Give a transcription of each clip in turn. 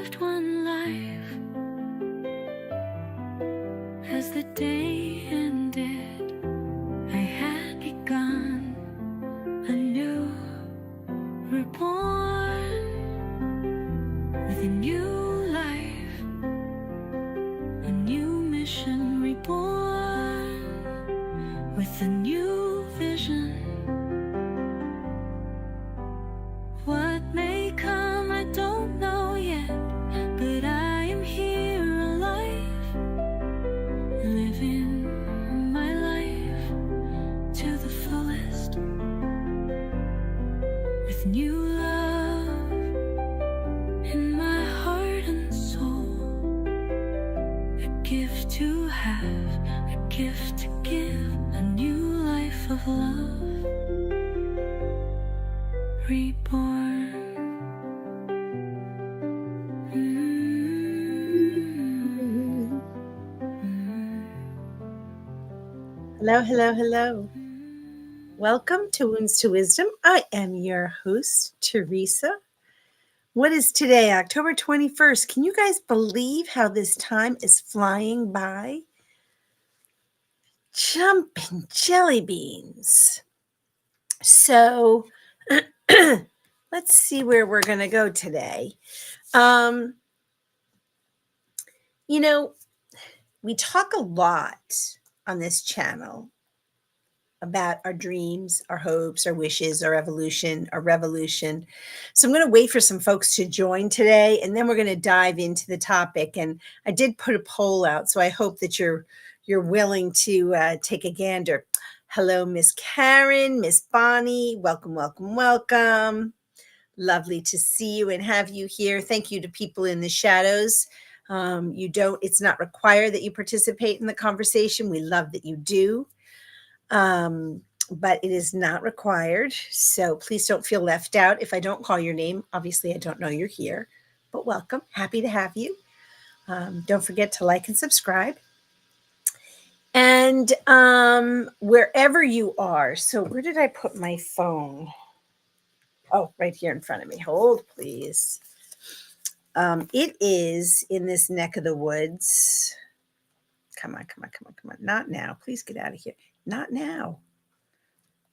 lived one life as the day ended. I had begun anew, reborn with a new life, a new mission, reborn with a new vision. What may come, I don't know yet, but I am here alive, living my life to the fullest, with new love in my heart and soul, a gift to have, a gift to give, a new life of love, reborn. Hello, hello, hello. Welcome to Wounds to Wisdom. I am your host, Teresa. What is today, October 21st? Can you guys believe how this time is flying by? Jumping jelly beans. So, let's see where we're going to go today. We talk a lot on this channel about our dreams, our hopes, our wishes, our evolution, our revolution. So I'm going to wait for some folks to join today, and then we're going to dive into the topic. And I did put a poll out, so I hope that you're willing to take a gander. Hello, Miss Karen, Miss Bonnie. Welcome, welcome, welcome. Lovely to see you and have you here. Thank you to people in the shadows. It's not required that you participate in the conversation. We love that you do. But it is not required. So please don't feel left out if I don't call your name. Obviously, I don't know you're here, but welcome. Happy to have you. Don't forget to like and subscribe. And wherever you are. So where did I put my phone? Oh, right here in front of me. Hold, please. It is in this neck of the woods. Come on. Not now. Please get out of here. Not now.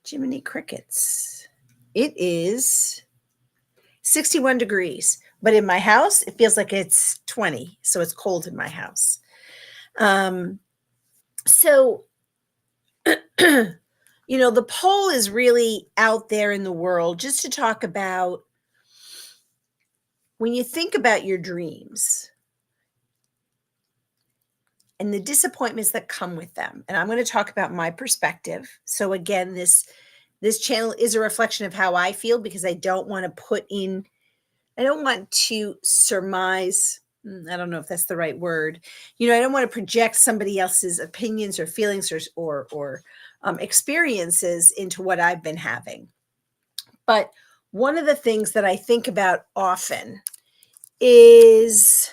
Jiminy Crickets. It is 61 degrees, but in my house, it feels like it's 20. So it's cold in my house. The poll is really out there in the world just to talk about when you think about your dreams and the disappointments that come with them. And I'm going to talk about my perspective. So again, this channel is a reflection of how I feel, because I don't want to surmise. I don't know if that's the right word. I don't want to project somebody else's opinions or feelings or experiences into what I've been having. But one of the things that I think about often is,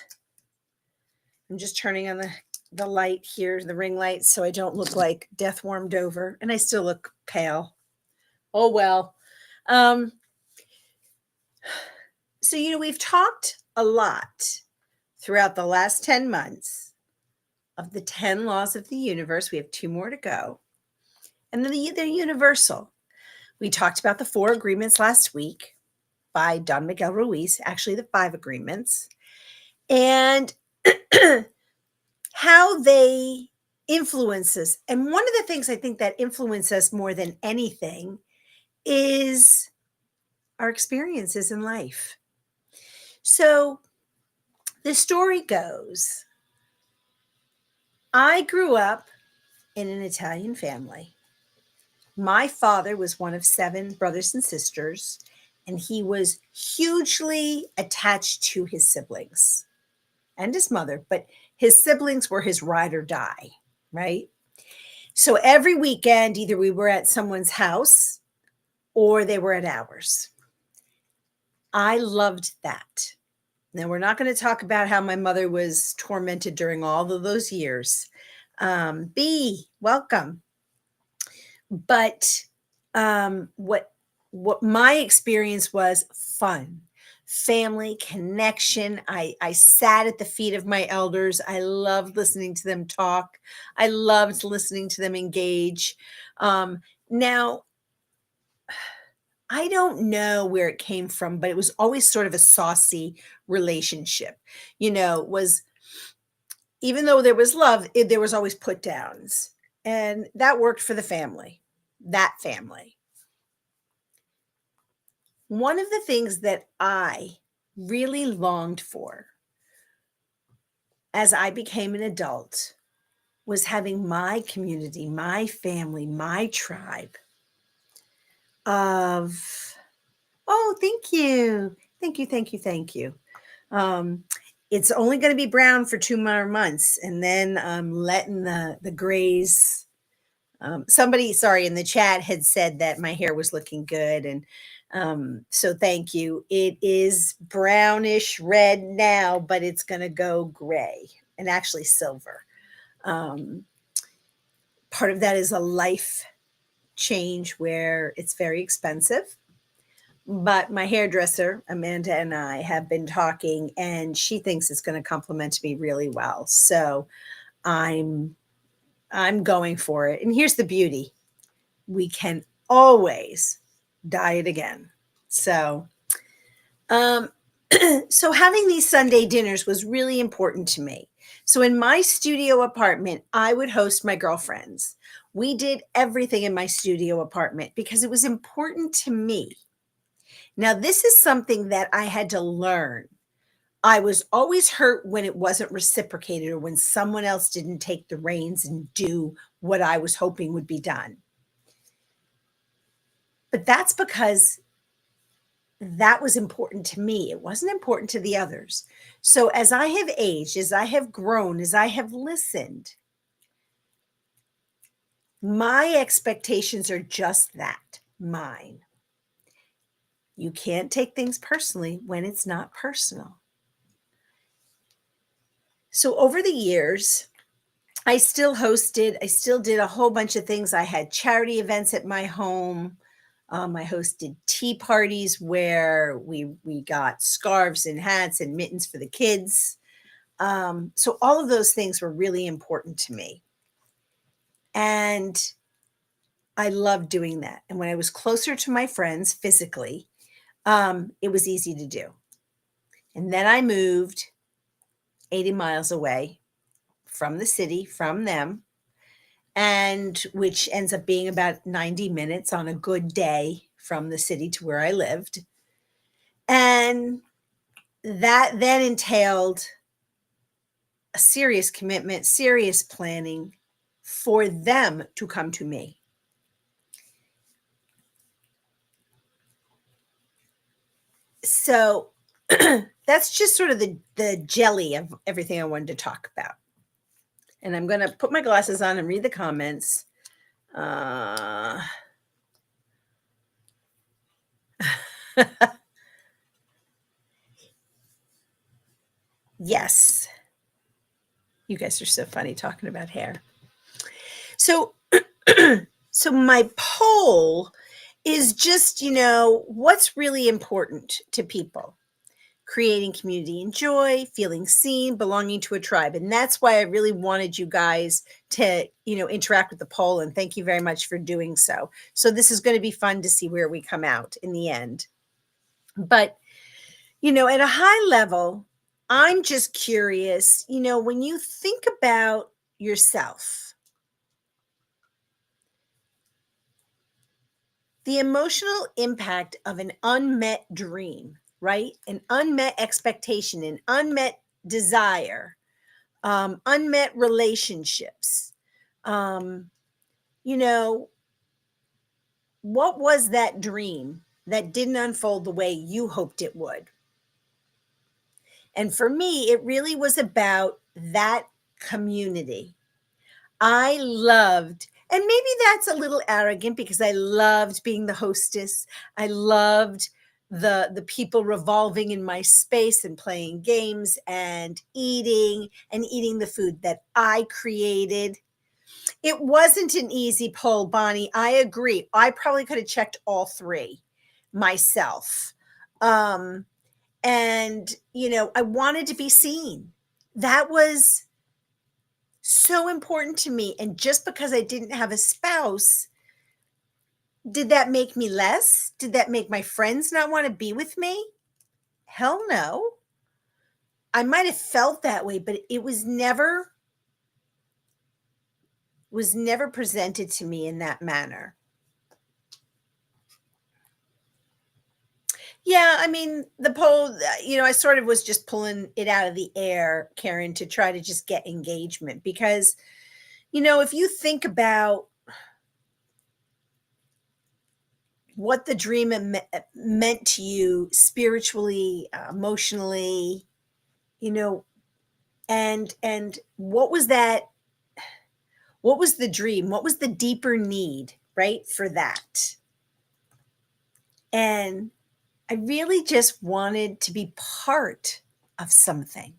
I'm just turning on the light here, the ring light, so I don't look like death warmed over, and I still look pale. Oh, well. So, we've talked a lot throughout the last 10 months of the 10 laws of the universe. We have 2 more to go. And then they're universal. We talked about the 4 agreements last week by Don Miguel Ruiz, actually the 5 agreements, and how they influence us. And one of the things I think that influence us more than anything is our experiences in life. So the story goes, I grew up in an Italian family. My father was one of 7 brothers and sisters, and he was hugely attached to his siblings and his mother, but his siblings were his ride or die, right? So every weekend, either we were at someone's house or they were at ours. I loved that. Now, we're not going to talk about how my mother was tormented during all of those years. B, welcome. But what my experience was fun family connection. I sat at the feet of my elders. I loved listening to them talk. I loved listening to them engage. Now, I don't know where it came from, but it was always sort of a saucy relationship. Was even though there was love, there was always put downs. And that worked for the family, that family. One of the things that I really longed for as I became an adult was having my community, my family, my tribe of, oh, thank you. Thank you, thank you, thank you. It's only going to be brown for 2 more months, and then I'm letting the grays. Somebody, sorry, in the chat had said that my hair was looking good, and so thank you. It is brownish red now, but it's going to go gray and actually silver. Part of that is a life change where it's very expensive. But my hairdresser, Amanda, and I have been talking, and she thinks it's going to complement me really well. So I'm going for it. And here's the beauty. We can always dye it again. So so having these Sunday dinners was really important to me. So in my studio apartment, I would host my girlfriends. We did everything in my studio apartment because it was important to me. Now, this is something that I had to learn. I was always hurt when it wasn't reciprocated or when someone else didn't take the reins and do what I was hoping would be done. But that's because that was important to me. It wasn't important to the others. So as I have aged, as I have grown, as I have listened, my expectations are just that, mine. You can't take things personally when it's not personal. So over the years, I still did a whole bunch of things. I had charity events at my home. I hosted tea parties where we got scarves and hats and mittens for the kids. So all of those things were really important to me. And I loved doing that. And when I was closer to my friends physically, it was easy to do. And then I moved 80 miles away from the city, from them, and which ends up being about 90 minutes on a good day from the city to where I lived. And that then entailed a serious commitment, serious planning for them to come to me. So that's just sort of the jelly of everything I wanted to talk about. And I'm going to put my glasses on and read the comments. Yes. You guys are so funny talking about hair. So, so my poll is just, what's really important to people? Creating community and joy, feeling seen, belonging to a tribe. And that's why I really wanted you guys to, interact with the poll. And thank you very much for doing so. So this is going to be fun to see where we come out in the end. But, at a high level, I'm just curious, when you think about yourself, the emotional impact of an unmet dream, right? An unmet expectation, an unmet desire, unmet relationships. What was that dream that didn't unfold the way you hoped it would? And for me, it really was about that community. I loved, and maybe that's a little arrogant because I loved being the hostess. I loved the people revolving in my space and playing games and eating the food that I created. It wasn't an easy poll, Bonnie. I agree. I probably could have checked all three myself. And, I wanted to be seen. That was so important to me. And just because I didn't have a spouse, did that make me less? Did that make my friends not want to be with me? Hell no. I might have felt that way, but it was never presented to me in that manner. Yeah, I mean, the poll, I sort of was just pulling it out of the air, Karen, to try to just get engagement because, if you think about what the dream meant to you spiritually, emotionally, you know, and what was the dream? What was the deeper need, right, for that? And I really just wanted to be part of something.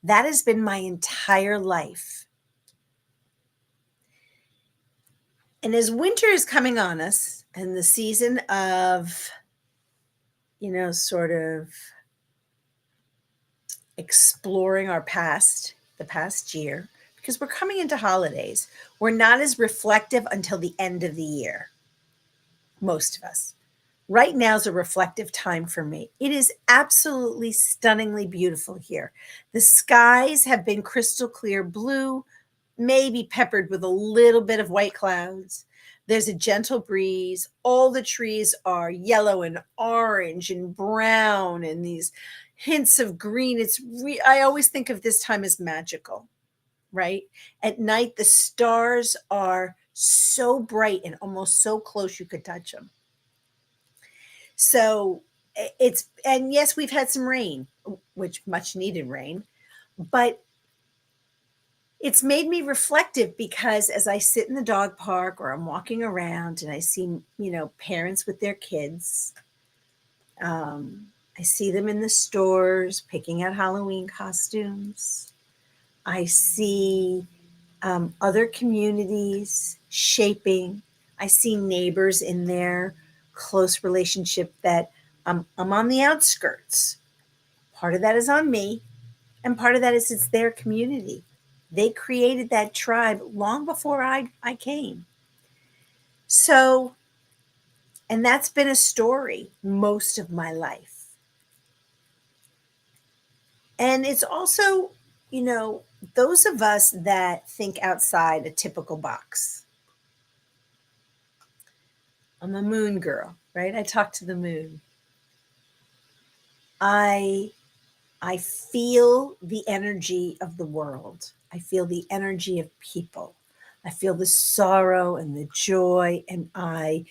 That has been my entire life. And as winter is coming on us and the season of, sort of exploring the past year, because we're coming into holidays, we're not as reflective until the end of the year, most of us. Right now is a reflective time for me. It is absolutely stunningly beautiful here. The skies have been crystal clear blue, maybe peppered with a little bit of white clouds. There's a gentle breeze. All the trees are yellow and orange and brown and these hints of green. I always think of this time as magical, right? At night, the stars are so bright and almost so close you could touch them. So and yes, we've had some rain, which much needed rain, but it's made me reflective because as I sit in the dog park or I'm walking around and I see, parents with their kids, I see them in the stores picking out Halloween costumes. I see other communities shaping. I see neighbors in their close relationship that I'm on the outskirts. Part of that is on me, and part of that is it's their community. They created that tribe long before I came. So, and that's been a story most of my life. And it's also, those of us that think outside a typical box. I'm a moon girl, right? I talk to the moon. I I feel the energy of the world. I feel the energy of people. I feel the sorrow and the joy, and I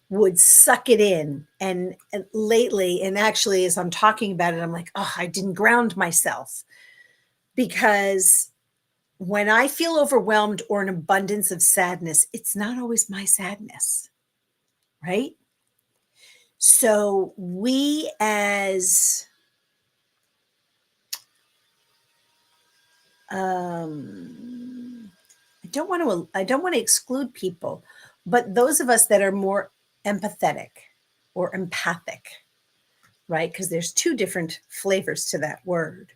would suck it in. And lately, and actually, as I'm talking about it, I'm like, oh, I didn't ground myself because when I feel overwhelmed or an abundance of sadness, it's not always my sadness, right? So we as I don't want to exclude people, but those of us that are more empathetic or empathic, right? Because there's two different flavors to that word.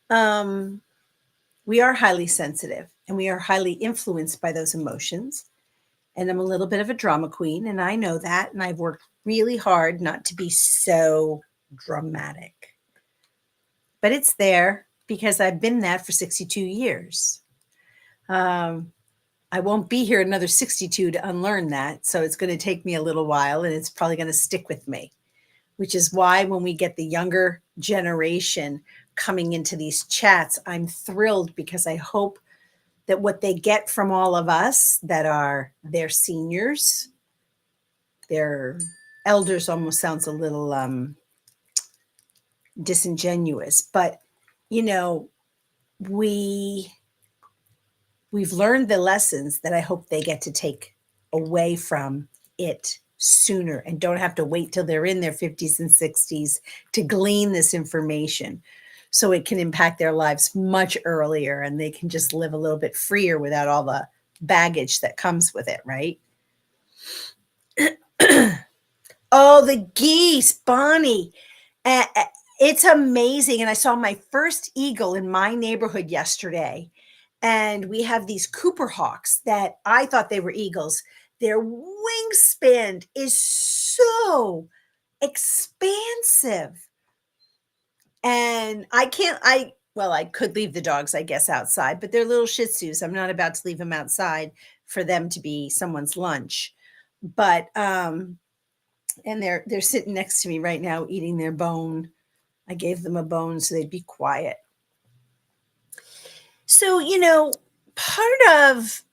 Um, we are highly sensitive and we are highly influenced by those emotions. And I'm a little bit of a drama queen, and I know that. And I've worked really hard not to be so dramatic. But it's there because I've been that for 62 years. Um, I won't be here another 62 to unlearn that. So it's going to take me a little while and it's probably going to stick with me, which is why when we get the younger generation coming into these chats, I'm thrilled because I hope that what they get from all of us that are their seniors, their elders almost sounds a little disingenuous, but you know, we we've learned the lessons that I hope they get to take away from it sooner and don't have to wait till they're in their 50s and 60s to glean this information so it can impact their lives much earlier and they can just live a little bit freer without all the baggage that comes with it, right? Oh, the geese, Bonnie. It's amazing, and I saw my first eagle in my neighborhood yesterday, and we have these Cooper hawks that I thought they were eagles. Their wingspan is so expansive, and I could leave the dogs, I guess, outside, but they're little Shih Tzus. I'm not about to leave them outside for them to be someone's lunch. But, and they're sitting next to me right now eating their bone. I gave them a bone so they'd be quiet. So, part of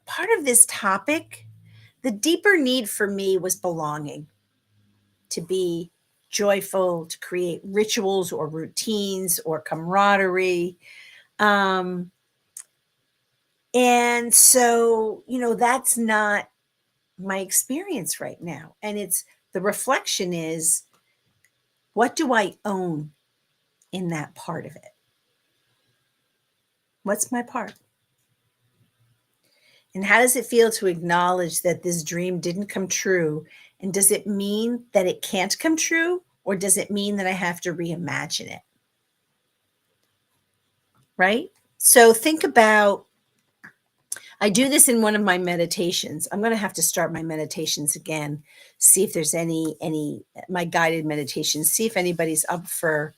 part of this topic, the deeper need for me was belonging, to be joyful, to create rituals or routines or camaraderie. Um, and so, that's not my experience right now. And it's the reflection is, what do I own in that part of it? What's my part? And how does it feel to acknowledge that this dream didn't come true? And does it mean that it can't come true? Or does it mean that I have to reimagine it? Right? So think about, I do this in one of my meditations. I'm going to have to start my meditations again, see if there's any my guided meditations, see if anybody's up for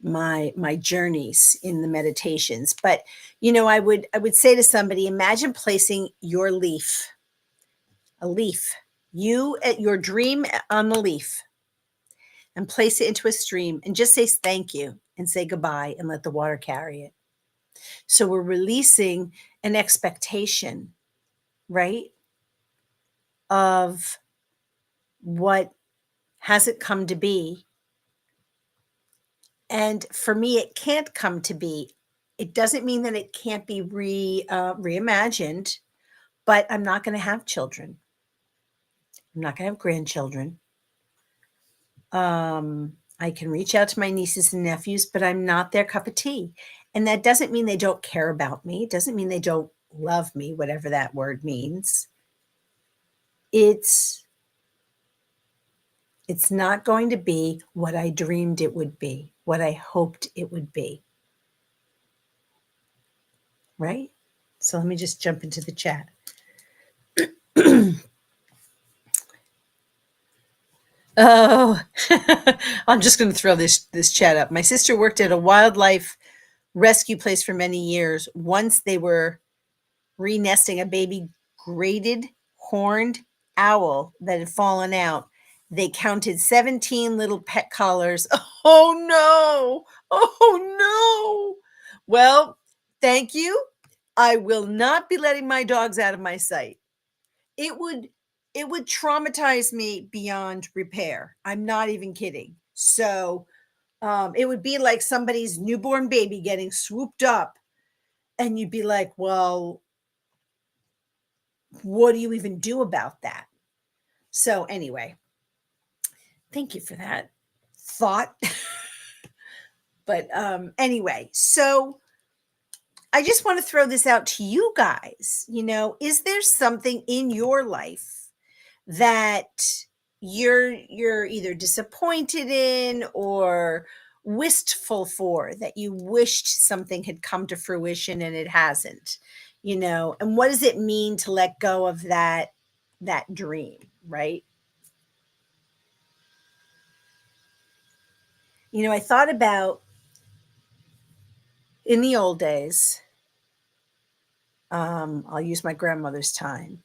my journeys in the meditations. But I would say to somebody, imagine placing your leaf, a leaf, you at your dream on the leaf, and place it into a stream and just say thank you and say goodbye and let the water carry it. So we're releasing an expectation, right, of what hasn't come to be. And for me, it can't come to be. It doesn't mean that it can't be reimagined, but I'm not going to have children. I'm not going to have grandchildren. I can reach out to my nieces and nephews, but I'm not their cup of tea. And that doesn't mean they don't care about me. It doesn't mean they don't love me, whatever that word means. It's not going to be what I dreamed it would be, what I hoped it would be. Right? So let me just jump into the chat. Oh, I'm just going to throw this chat up. My sister worked at a wildlife rescue place for many years. Once they were re-nesting a baby graded horned owl that had fallen out. They counted 17 little pet collars. Oh no! Oh no! Well, thank you. I will not be letting my dogs out of my sight. It would traumatize me beyond repair. I'm not even kidding. So it would be like somebody's newborn baby getting swooped up, and you'd be like, well, what do you even do about that? So anyway, thank you for that thought. But anyway, so I just want to throw this out to you guys. Is there something in your life that you're either disappointed in or wistful for, that you wished something had come to fruition and it hasn't? And what does it mean to let go of that dream, right? I thought about in the old days, I'll use my grandmother's time.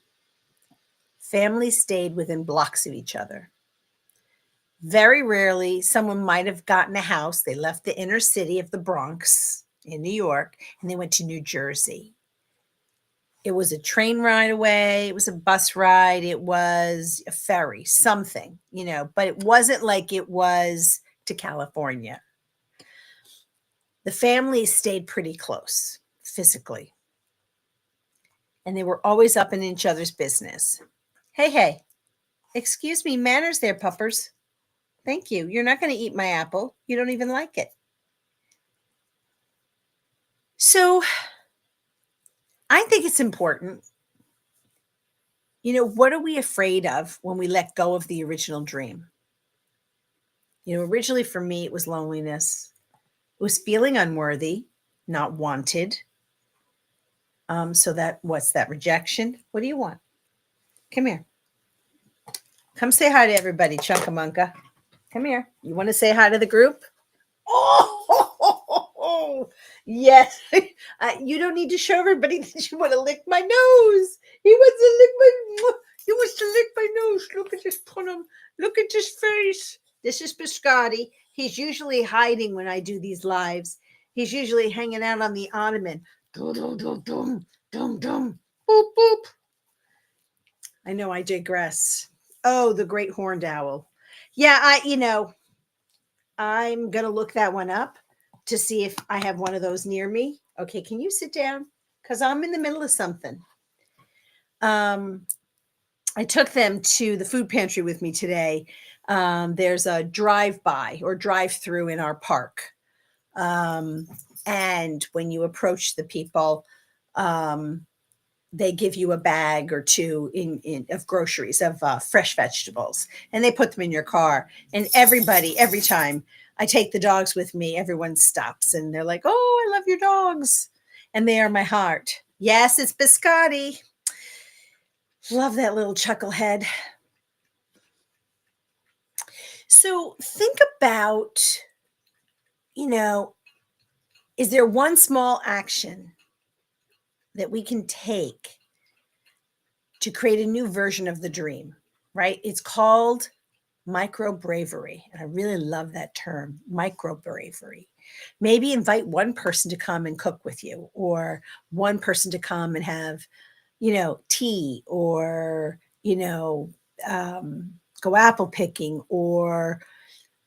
Families stayed within blocks of each other. Very rarely, someone might have gotten a house. They left the inner city of the Bronx in New York and they went to New Jersey. It was a train ride away. It was a bus ride. It was a ferry, something, but it wasn't like it was to California. The families stayed pretty close physically. And they were always up in each other's business. Hey, excuse me, manners there, puppers. Thank you. You're not going to eat my apple. You don't even like it. So I think it's important. What are we afraid of when we let go of the original dream? Originally for me, it was loneliness. It was feeling unworthy, not wanted. So what's that, rejection? What do you want? Come here. Come say hi to everybody, Chunkamunka. Come here. You want to say hi to the group? Oh, yes. You don't need to show everybody that you want to lick my nose. He wants to lick my nose. Look at this punum. Look at his face. This is Biscotti. He's usually hiding when I do these lives. He's usually hanging out on the ottoman. Dum, dum, dum, dum, dum, dum. Boop, boop. I know I digress. Oh, the great horned owl. Yeah, I'm going to look that one up to see if I have one of those near me. Okay, can you sit down? Because I'm in the middle of something. I took them to the food pantry with me today. There's a drive-by or drive-through in our park. And when you approach the people, they give you a bag or two of groceries, of fresh vegetables, and they put them in your car. And everybody, every time I take the dogs with me, everyone stops and they're like, "Oh, I love your dogs." And they are my heart. Yes, it's Biscotti. Love that little chucklehead. So think about, is there one small action that we can take to create a new version of the dream, right? It's called micro bravery. And I really love that term, micro bravery. Maybe invite one person to come and cook with you, or one person to come and have, tea, or, go apple picking, or,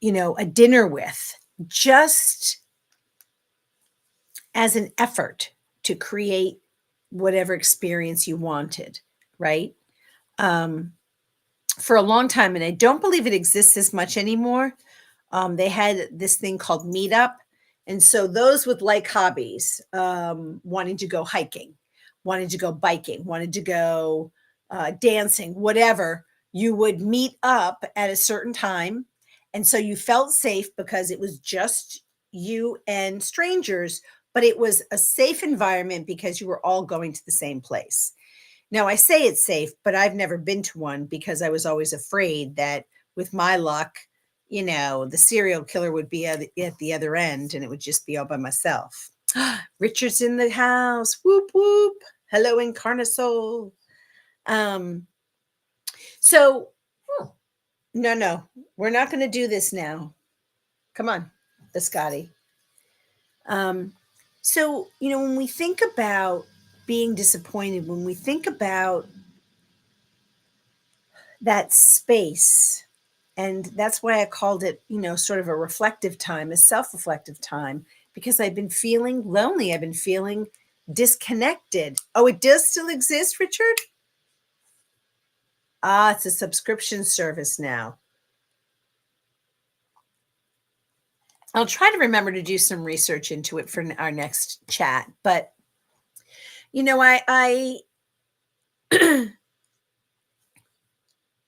a dinner with, just as an effort to create whatever experience you wanted, right? For a long time, and I don't believe it exists as much anymore. They had this thing called Meetup. And so those with like hobbies, wanting to go hiking, wanting to go biking, wanted to go dancing, whatever, you would meet up at a certain time. And so you felt safe because it was just you and strangers, but it was a safe environment because you were all going to the same place. Now, I say it's safe, but I've never been to one because I was always afraid that with my luck, the serial killer would be at the other end and it would just be all by myself. Richard's in the house. Whoop, whoop. Hello, Incarnasol. So, no, we're not going to do this now. Come on, Biscotti. So, when we think about being disappointed, when we think about that space, and that's why I called it, sort of a reflective time, a self-reflective time, because I've been feeling lonely. I've been feeling disconnected. Oh, it does still exist, Richard? Ah, it's a subscription service now. I'll try to remember to do some research into it for our next chat. But, I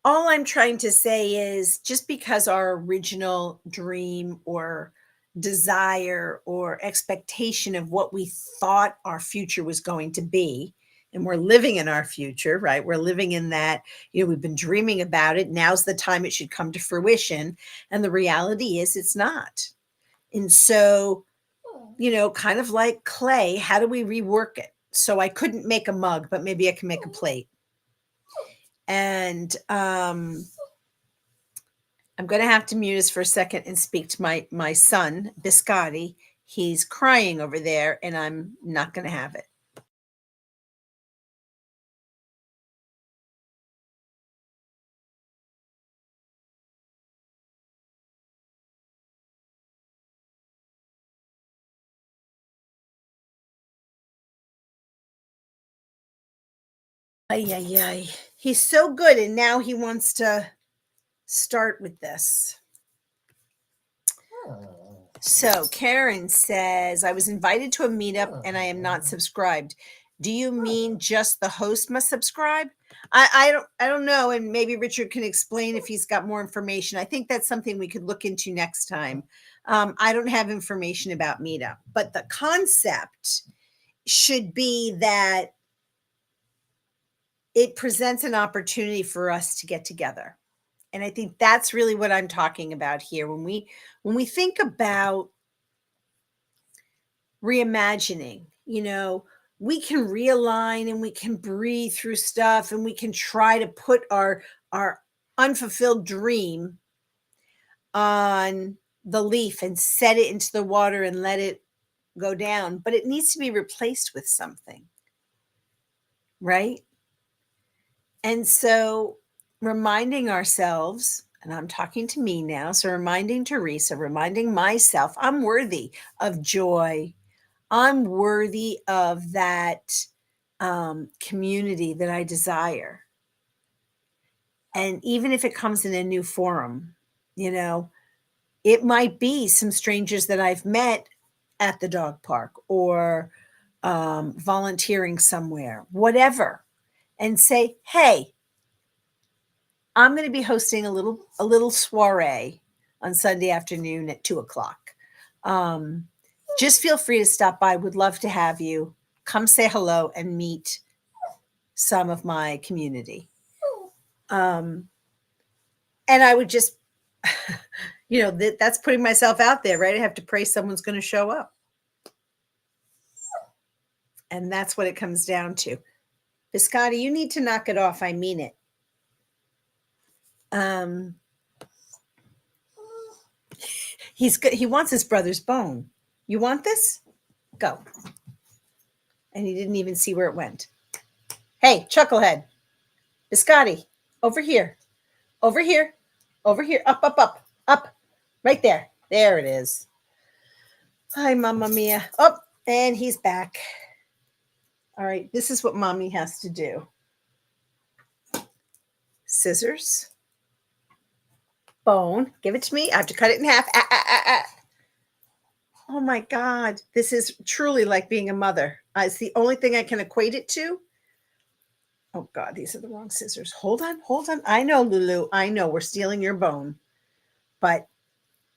all I'm trying to say is just because our original dream or desire or expectation of what we thought our future was going to be, and we're living in our future, right? We're living in that, we've been dreaming about it. Now's the time it should come to fruition. And the reality is it's not. And so, kind of like clay, how do we rework it? So I couldn't make a mug, but maybe I can make a plate. And I'm going to have to mute us for a second and speak to my son, Biscotti. He's crying over there, and I'm not going to have it. Ay, ay, ay. He's so good, and now he wants to start with this. So Karen says, I was invited to a meetup and I am not subscribed. Do you mean just the host must subscribe? I don't know, and maybe Richard can explain if he's got more information. I think that's something we could look into next time. I don't have information about meetup, but the concept should be that it presents an opportunity for us to get together. And I think that's really what I'm talking about here. When we think about reimagining, we can realign and we can breathe through stuff and we can try to put our unfulfilled dream on the leaf and set it into the water and let it go down, but it needs to be replaced with something, right? And so reminding ourselves, and I'm talking to me now, so reminding Teresa, reminding myself, I'm worthy of joy. I'm worthy of that community that I desire. And even if it comes in a new forum, it might be some strangers that I've met at the dog park or volunteering somewhere, whatever, and say, hey, I'm going to be hosting a little soiree on Sunday afternoon at 2:00. Just feel free to stop by. Would love to have you come say hello and meet some of my community. And I would just, that's putting myself out there, right? I have to pray someone's going to show up. And that's what it comes down to. Biscotti, you need to knock it off. I mean it. He's good. He wants his brother's bone. You want this? Go. And he didn't even see where it went. Hey, Chucklehead. Biscotti, over here. Over here. Over here. Up, up, up. Up. Right there. There it is. Hi, Mamma Mia. Oh, and he's back. All right. This is what Mommy has to do. Scissors. Bone. Give it to me. I have to cut it in half. Oh my God. This is truly like being a mother. It's the only thing I can equate it to. Oh God, these are the wrong scissors. Hold on. I know, Lulu. I know we're stealing your bone, but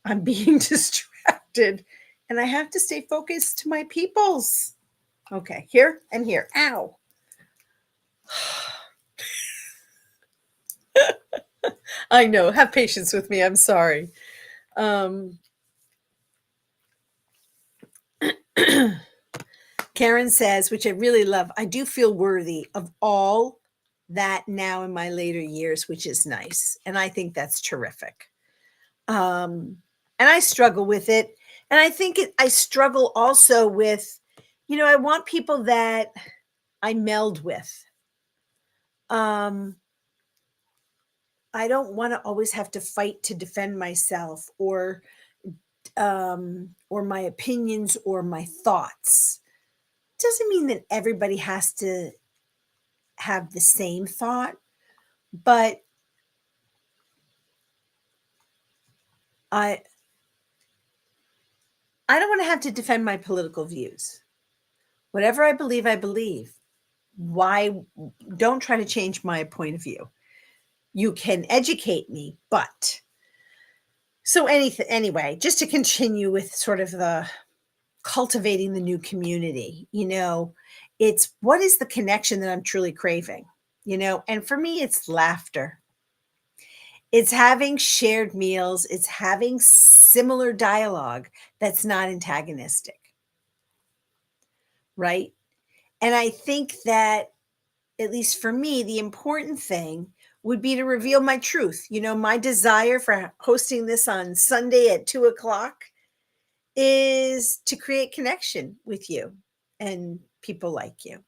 I'm being distracted and I have to stay focused to my peoples. Okay, here and here. Ow. I know. Have patience with me. I'm sorry. Karen says, which I really love, I do feel worthy of all that now in my later years, which is nice. And I think that's terrific. And I struggle with it. And I think I struggle also with, I want people that I meld with. I don't want to always have to fight to defend myself or my opinions or my thoughts. Doesn't mean that everybody has to have the same thought, but I don't want to have to defend my political views. Whatever I believe. Why don't try to change my point of view? You can educate me, but so anyway, just to continue with sort of the cultivating the new community, it's what is the connection that I'm truly craving, and for me, it's laughter. It's having shared meals. It's having similar dialogue that's not antagonistic. Right. And I think that, at least for me, the important thing would be to reveal my truth. My desire for hosting this on Sunday at 2:00 is to create connection with you and people like you.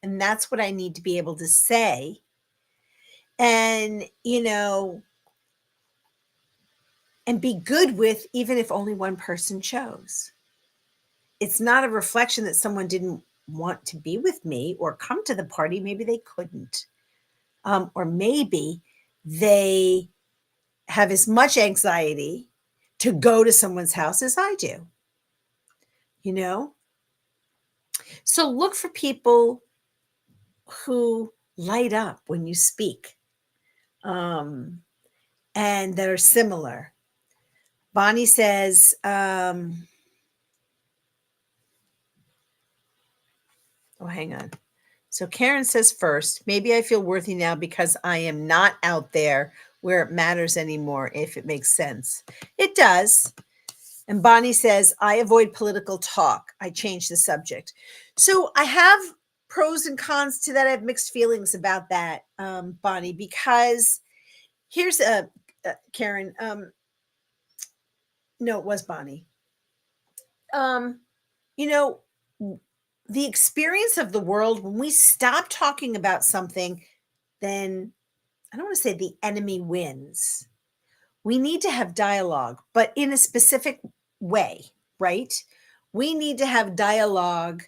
And that's what I need to be able to say. And, and be good with, even if only one person chose. It's not a reflection that someone didn't want to be with me or come to the party. Maybe they couldn't. Or maybe they have as much anxiety to go to someone's house as I do. So look for people who light up when you speak, and that are similar. Bonnie says, oh, hang on. So Karen says first, maybe I feel worthy now because I am not out there where it matters anymore, if it makes sense. It does. And Bonnie says, I avoid political talk. I change the subject. So I have pros and cons to that. I have mixed feelings about that, Bonnie, because here's Karen. No, it was Bonnie. Um, you know, the experience of the world, when we stop talking about something, then I don't want to say the enemy wins. We need to have dialogue, but in a specific way, right? We need to have dialogue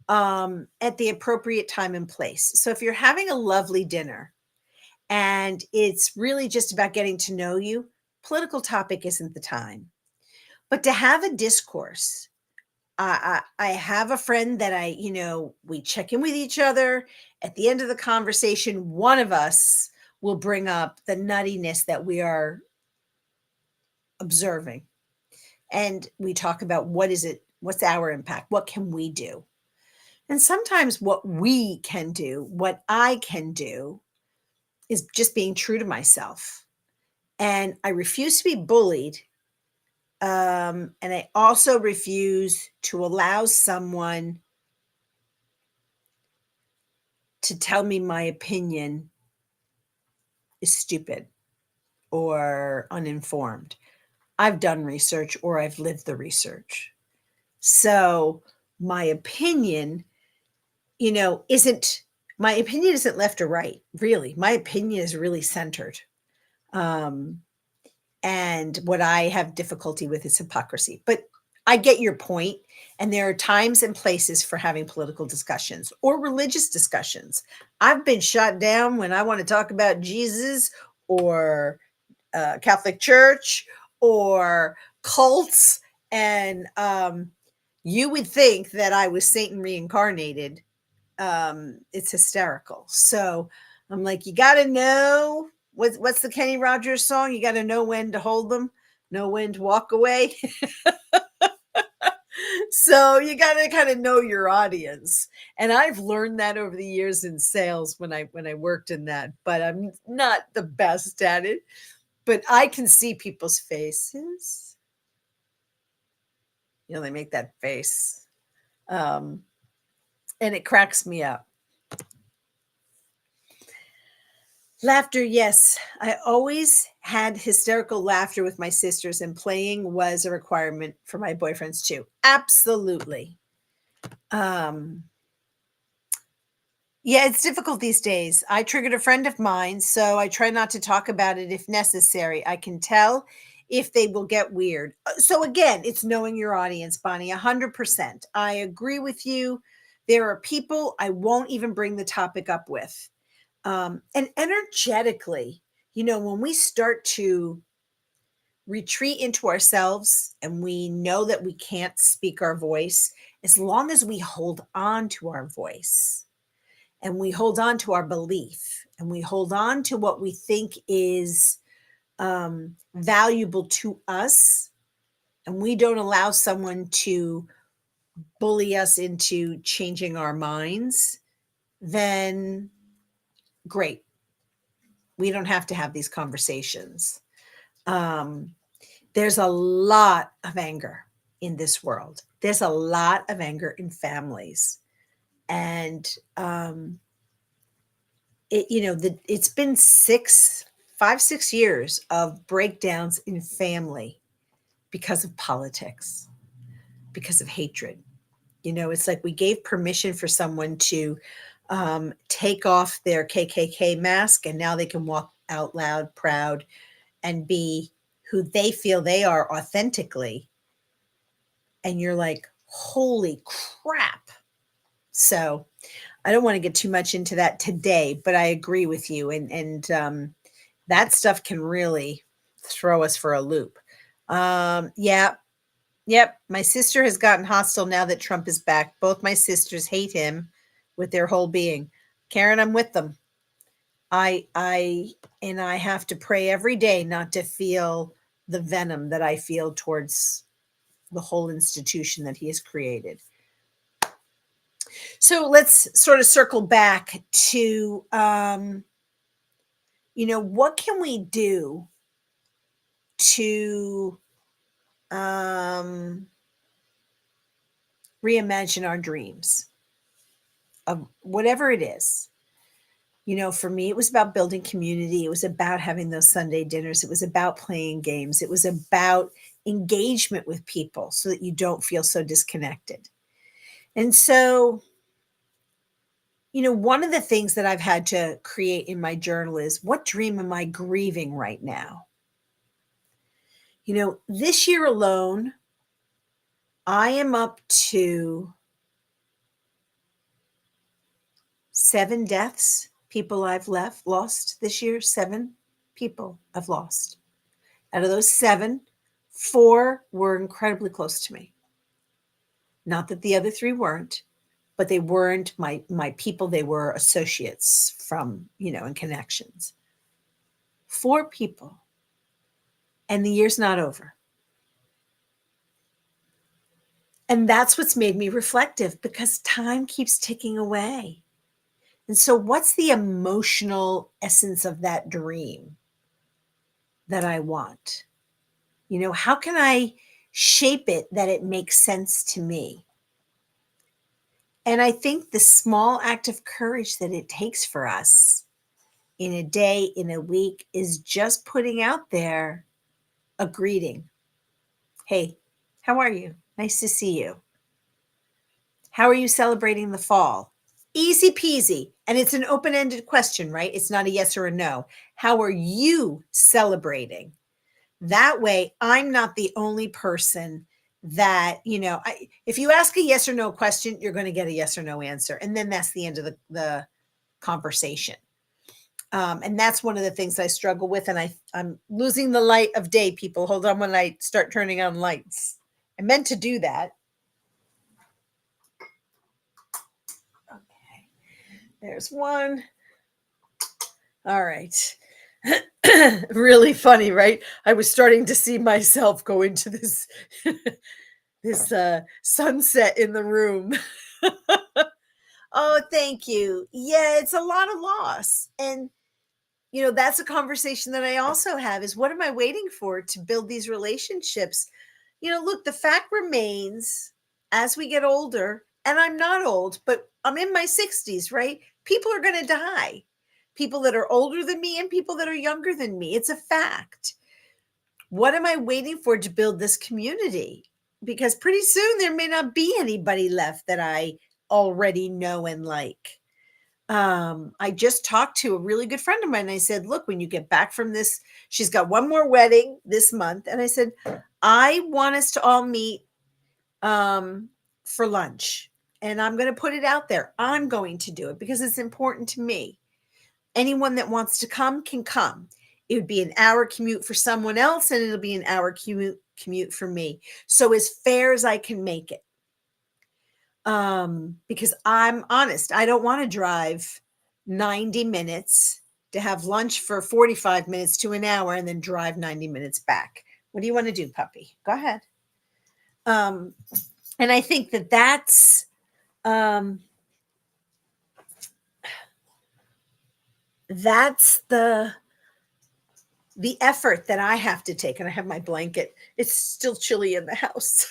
at the appropriate time and place. So if you're having a lovely dinner and it's really just about getting to know you, political topic isn't the time. But to have a discourse, I have a friend that we check in with each other. At the end of the conversation, one of us will bring up the nuttiness that we are observing. And we talk about what's our impact? What can we do? And sometimes what we can do, what I can do, is just being true to myself. And I refuse to be bullied. And I also refuse to allow someone to tell me my opinion is stupid or uninformed. I've done research or I've lived the research. So my opinion, isn't left or right, really. My opinion is really centered. Um, and what I have difficulty with is hypocrisy. But I get your point, and there are times and places for having political discussions or religious discussions. I've been shot down when I want to talk about Jesus or Catholic Church or cults, and you would think that I was Satan reincarnated. It's hysterical. So I'm like, you got to know what's the Kenny Rogers song? You got to know when to hold them, know when to walk away. So you got to kind of know your audience. And I've learned that over the years in sales when I worked in that, but I'm not the best at it. But I can see people's faces. They make that face. And it cracks me up. Laughter, yes. I always had hysterical laughter with my sisters, and playing was a requirement for my boyfriends too. Absolutely. Yeah, it's difficult these days. I triggered a friend of mine, so I try not to talk about it if necessary. I can tell if they will get weird. So again, it's knowing your audience, Bonnie, 100%. I agree with you. There are people I won't even bring the topic up with. And energetically, when we start to retreat into ourselves and we know that we can't speak our voice, as long as we hold on to our voice and we hold on to our belief and we hold on to what we think is valuable to us, and we don't allow someone to bully us into changing our minds, then great. We don't have to have these conversations. There's a lot of anger in this world. There's a lot of anger in families. And it's been 5-6 years of breakdowns in family because of politics, because of hatred. It's like we gave permission for someone to take off their KKK mask, and now they can walk out loud, proud, and be who they feel they are authentically. And you're like, holy crap. So I don't want to get too much into that today, but I agree with you. And that stuff can really throw us for a loop. Yeah. Yep. My sister has gotten hostile now that Trump is back. Both my sisters hate him with their whole being. Karen, I'm with them. I have to pray every day not to feel the venom that I feel towards the whole institution that he has created. So let's sort of circle back to, what can we do to um, reimagine our dreams of whatever it is? For me, it was about building community. It was about having those Sunday dinners. It was about playing games. It was about engagement with people so that you don't feel so disconnected. And so, one of the things that I've had to create in my journal is, what dream am I grieving right now? This year alone, I am up to 7 deaths, people I've lost this year. 7 people I've lost. Out of those 7, 4 were incredibly close to me. Not that the other 3 weren't, but they weren't my people. They were associates from, and connections. 4 people. And the year's not over. And that's what's made me reflective, because time keeps ticking away. And so what's the emotional essence of that dream that I want? How can I shape it that it makes sense to me? And I think the small act of courage that it takes for us in a day, in a week, is just putting out there a greeting. Hey, how are you? Nice to see you. How are you celebrating the fall? Easy peasy. And it's an open-ended question, right? It's not a yes or a no. How are you celebrating? That way, I'm not the only person that, if you ask a yes or no question, you're going to get a yes or no answer. And then that's the end of the conversation. And that's one of the things I struggle with. And I'm losing the light of day, people. Hold on when I start turning on lights. I meant to do that. Okay. There's one. All right. Really funny, right? I was starting to see myself go into this this sunset in the room. Oh, thank you. Yeah, it's a lot of loss. And that's a conversation that I also have, is what am I waiting for to build these relationships? Look, the fact remains, as we get older, and I'm not old, but I'm in my 60s, right? People are going to die. People that are older than me and people that are younger than me. It's a fact. What am I waiting for to build this community? Because pretty soon there may not be anybody left that I already know and like. I just talked to a really good friend of mine. And I said, look, when you get back from this, she's got one more wedding this month. And I said, I want us to all meet for lunch. And I'm going to put it out there. I'm going to do it because it's important to me. Anyone that wants to come can come. It would be an hour commute for someone else, and it'll be an hour commute for me. So as fair as I can make it. Because I'm honest, I don't want to drive 90 minutes to have lunch for 45 minutes to an hour and then drive 90 minutes back. What do you want to do, puppy? Go ahead. And I think that's the effort that I have to take. And I have my blanket. It's still chilly in the house.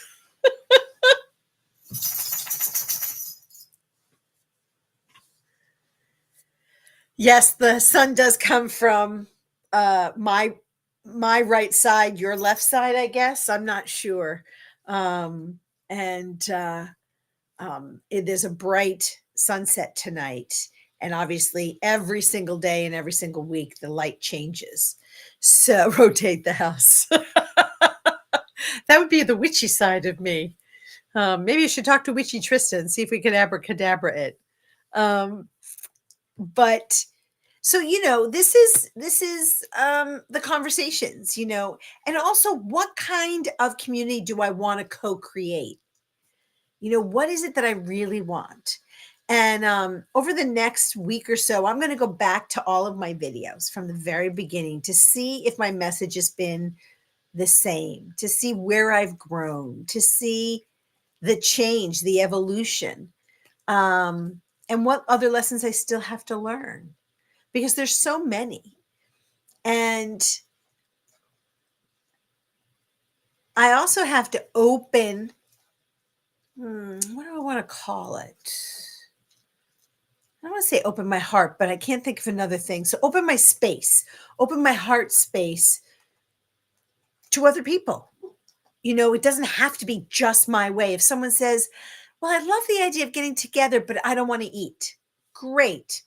Yes, the sun does come from my right side, your left side, I guess. I'm not sure. And it is a bright sunset tonight. And obviously, every single day and every single week, the light changes. So rotate the house. That would be the witchy side of me. Maybe you should talk to Witchy Tristan, see if we can abracadabra it. But so this is the conversations, and also what kind of community do I want to co-create? What is it that I really want? And over the next week or so, I'm going to go back to all of my videos from the very beginning to see if my message has been the same, to see where I've grown, to see the change, the evolution, and what other lessons I still have to learn, because there's so many. And I also have to open, what do I want to call it? I don't want to say open my heart, but I can't think of another thing. So open my space, open my heart space to other people. It doesn't have to be just my way. If someone says, well, I love the idea of getting together, but I don't want to eat. Great.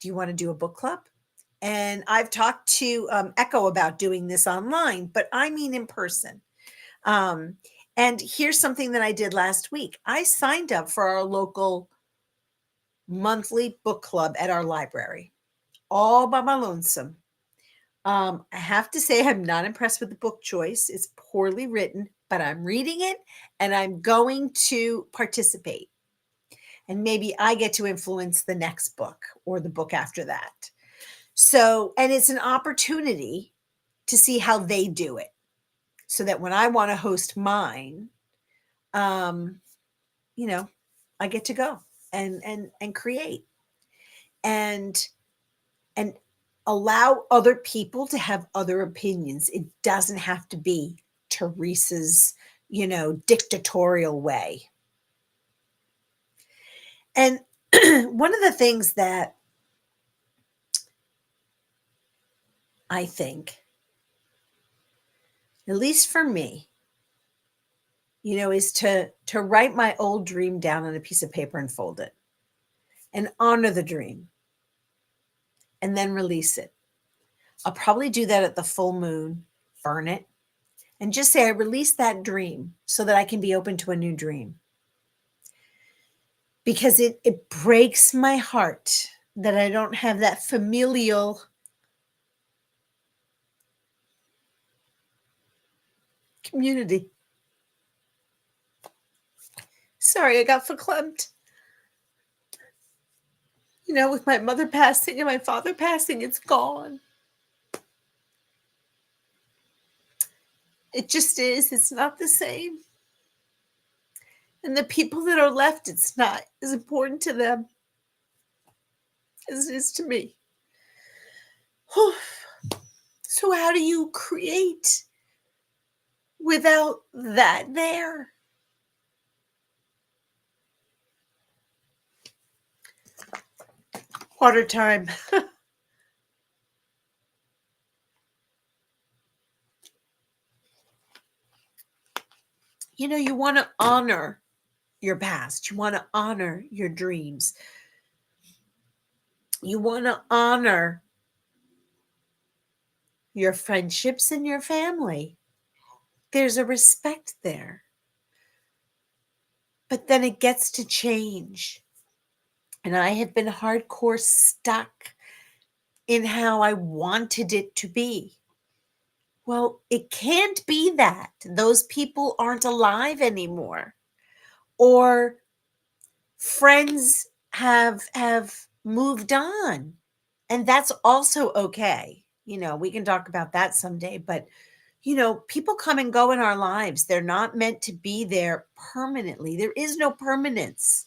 Do you want to do a book club? And I've talked to Echo about doing this online, but I mean in person. Um, and here's something that I did last week. I signed up for our local monthly book club at our library, all by my lonesome. I have to say, I'm not impressed with the book choice. It's poorly written, but I'm reading it and I'm going to participate. And maybe I get to influence the next book or the book after that. So, and it's an opportunity to see how they do it, so that when I want to host mine, um, I get to go and create and and allow other people to have other opinions. It doesn't have to be Teresa's, dictatorial way. And one of the things that I think, at least for me, is to write my old dream down on a piece of paper and fold it and honor the dream and then release it. I'll probably do that at the full moon, burn it, and just say I released that dream so that I can be open to a new dream. Because it breaks my heart that I don't have that familial community. Sorry, I got verklempt. With my mother passing and my father passing, it's gone. It just is. It's not the same. And the people that are left, it's not as important to them as it is to me. So how do you create without that there? Water time. You want to honor your past. You want to honor your dreams. You want to honor your friendships and your family. There's a respect there. But then it gets to change. And I have been hardcore stuck in how I wanted it to be. Well, it can't be that. Those people aren't alive anymore. Or friends have moved on. And that's also okay. We can talk about that someday, but people come and go in our lives. They're not meant to be there permanently. There is no permanence.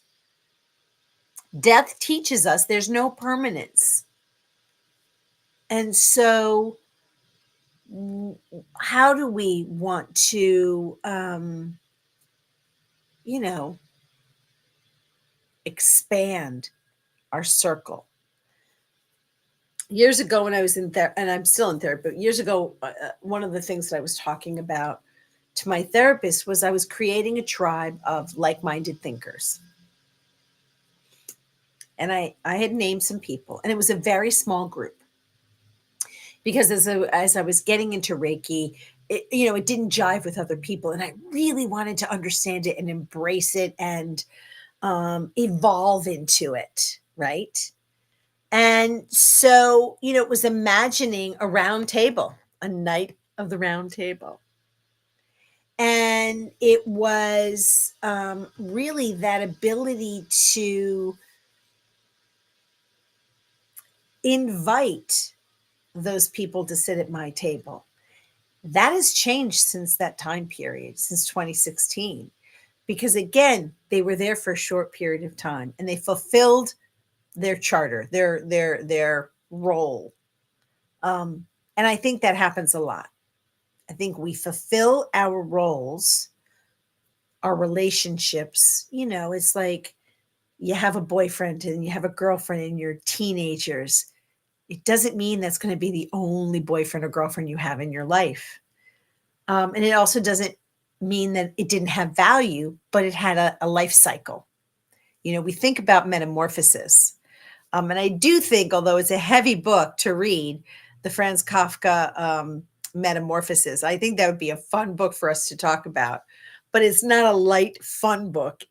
Death teaches us there's no permanence. And so how do we want to, expand our circle? Years ago when I was in there, and I'm still in therapy, but years ago, one of the things that I was talking about to my therapist was I was creating a tribe of like-minded thinkers. And I had named some people, and it was a very small group. Because as I was getting into Reiki, it didn't jive with other people. And I really wanted to understand it and embrace it and evolve into it, right? And so, it was imagining a round table, a night of the round table. And it was really that ability to invite those people to sit at my table. That has changed since that time period, since 2016. Because again, they were there for a short period of time and they fulfilled their charter, their role. And I think that happens a lot. I think we fulfill our roles, our relationships. It's like you have a boyfriend and you have a girlfriend and you're teenagers. It doesn't mean that's going to be the only boyfriend or girlfriend you have in your life. And it also doesn't mean that it didn't have value, but it had a life cycle. We think about metamorphosis. And I do think, although it's a heavy book to read, the Franz Kafka Metamorphosis, I think that would be a fun book for us to talk about. But it's not a light, fun book.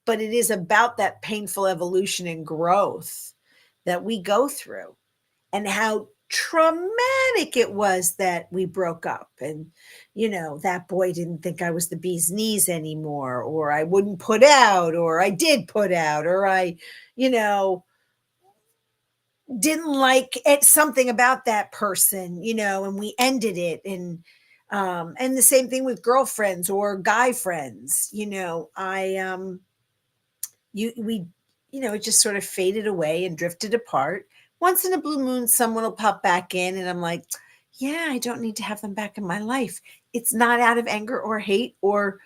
But it is about that painful evolution and growth that we go through and how traumatic it was that we broke up. And, that boy didn't think I was the bee's knees anymore, or I wouldn't put out, or I did put out, or I, didn't like it, something about that person, and we ended it. And the same thing with girlfriends or guy friends. It just sort of faded away and drifted apart. Once in a blue moon, someone will pop back in, and I'm like, yeah, I don't need to have them back in my life. It's not out of anger or hate, or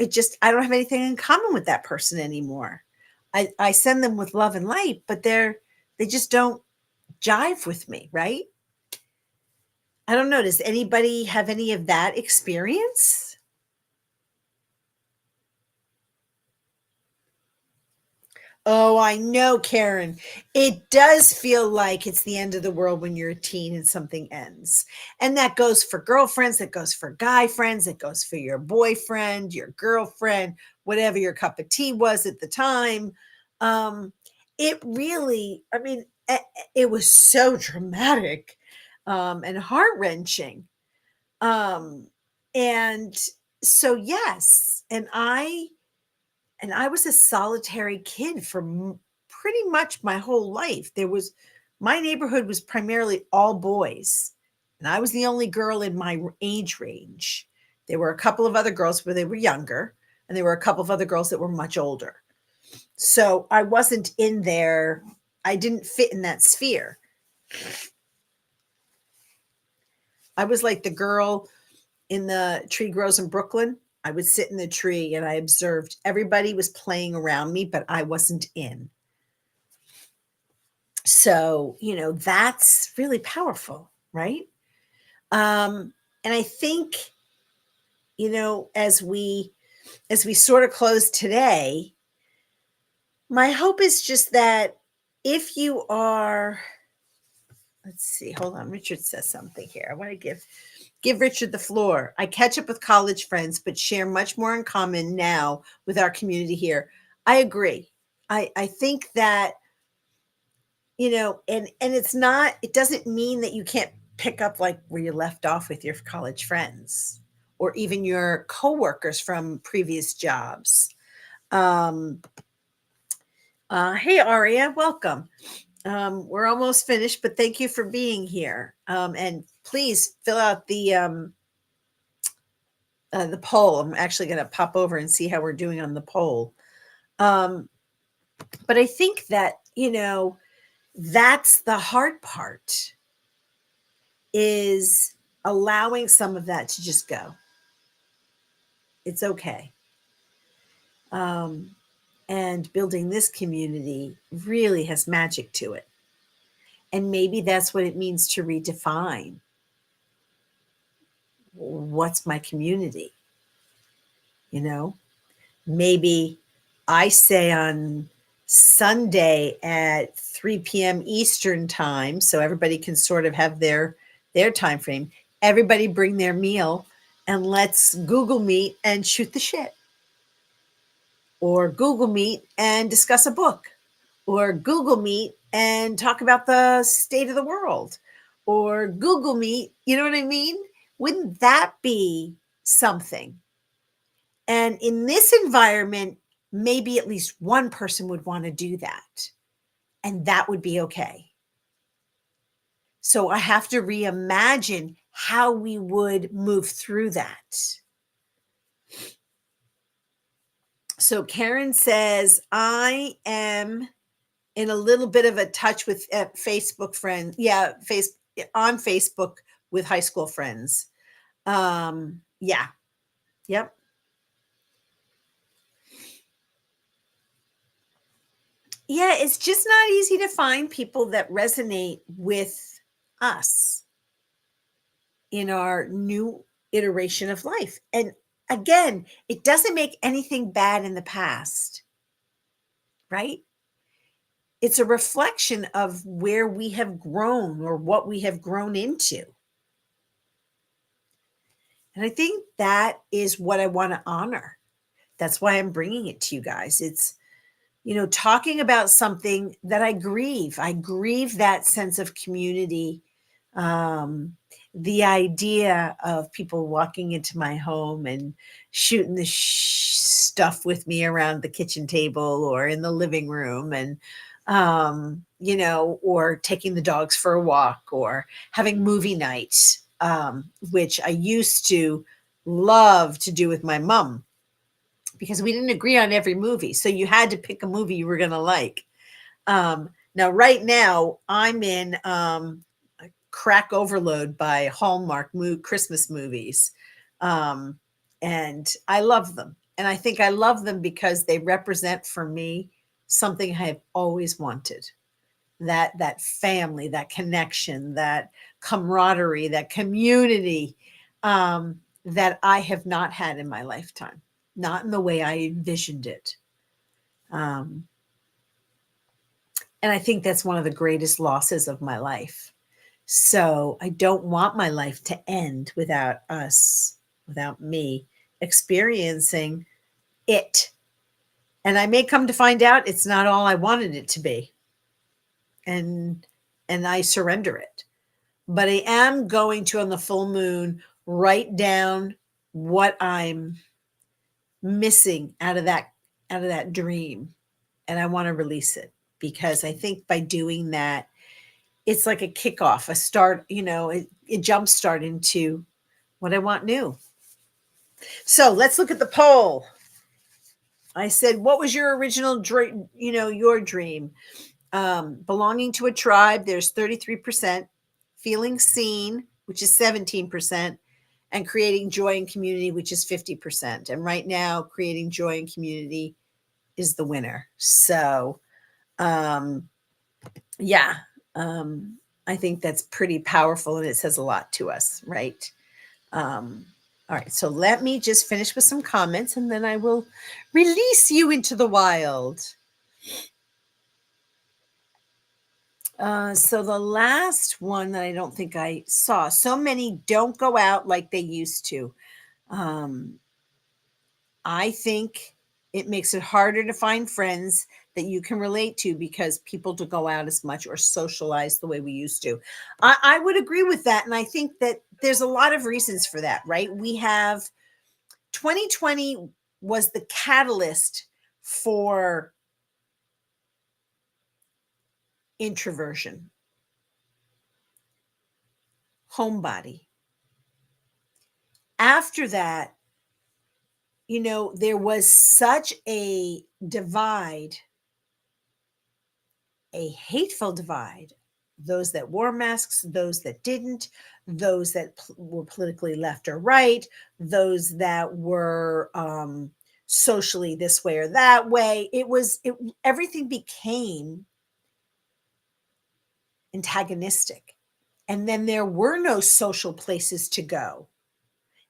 I don't have anything in common with that person anymore. I send them with love and light, but they just don't jive with me, right? I don't know. Does anybody have any of that experience? Oh, I know, Karen. It does feel like it's the end of the world when you're a teen and something ends. And that goes for girlfriends, that goes for guy friends, that goes for your boyfriend, your girlfriend, whatever your cup of tea was at the time. It really, it was so dramatic and heart-wrenching. And so, yes, and I was a solitary kid for pretty much my whole life. My neighborhood was primarily all boys, and I was the only girl in my age range. There were a couple of other girls where they were younger, and there were a couple of other girls that were much older. So I wasn't in there. I didn't fit in that sphere. I was like the girl in the Tree Grows in Brooklyn. I would sit in the tree and I observed everybody was playing around me, but I wasn't in. So, that's really powerful, right? And I think, as we sort of close today, my hope is just that if you are, let's see, hold on, Richard says something here. I want to give Richard the floor. I catch up with college friends, but share much more in common now with our community here. I agree. I think that, and it doesn't mean that you can't pick up like where you left off with your college friends or even your coworkers from previous jobs. Hey, Aria, welcome. We're almost finished, but thank you for being here. And please fill out the poll. I'm actually going to pop over and see how we're doing on the poll. But I think that, that's the hard part, is allowing some of that to just go. It's okay. And building this community really has magic to it. And maybe that's what it means to redefine what's my community. Maybe I say on Sunday at 3 p.m. Eastern time, so everybody can sort of have their time frame. Everybody bring their meal and let's Google Meet and shoot the shit. Or Google Meet and discuss a book. Or Google Meet and talk about the state of the world. Or Google Meet, you know what I mean? Wouldn't that be something? And in this environment, maybe at least one person would want to do that. And that would be okay. So I have to reimagine how we would move through that. So Karen says, I am in a little bit of a touch with Facebook friends. Yeah, on Facebook with high school friends. Yeah. Yep. Yeah, it's just not easy to find people that resonate with us in our new iteration of life. And again, it doesn't make anything bad in the past, right? It's a reflection of where we have grown or what we have grown into. And I think that is what I want to honor. That's why I'm bringing it to you guys. It's, talking about something that I grieve. I grieve that sense of community. The idea of people walking into my home and shooting the stuff with me around the kitchen table or in the living room, and or taking the dogs for a walk or having movie nights, which I used to love to do with my mom, because we didn't agree on every movie. So you had to pick a movie you were going to like. Now, right now, I'm in crack overload by Hallmark Christmas movies. And I love them. And I think I love them because they represent for me something I have always wanted. That family, that connection, that camaraderie, that community, that I have not had in my lifetime, not in the way I envisioned it. And I think that's one of the greatest losses of my life. So I don't want my life to end without us, without me experiencing it. And I may come to find out it's not all I wanted it to be. And I surrender it. But I am going to, on the full moon, write down what I'm missing out of that dream, and I want to release it, because I think by doing that, it's like a kickoff, a start, a jump start into what I want new. So let's look at the poll. I said, what was your original dream? Your dream. Belonging to a tribe, there's 33%, feeling seen, which is 17%, and creating joy and community, which is 50%. And right now, creating joy and community is the winner. So, yeah, I think that's pretty powerful, and it says a lot to us, right? All right, so let me just finish with some comments, and then I will release you into the wild. So the last one that I don't think I saw, so many don't go out like they used to. I think it makes it harder to find friends that you can relate to because people don't go out as much or socialize the way we used to. I would agree with that. And I think that there's a lot of reasons for that, right? We have 2020 was the catalyst for introversion, homebody. After that, there was such a divide, a hateful divide. Those that wore masks, those that didn't, those that were politically left or right, those that were socially this way or that way. Everything became antagonistic. And then there were no social places to go.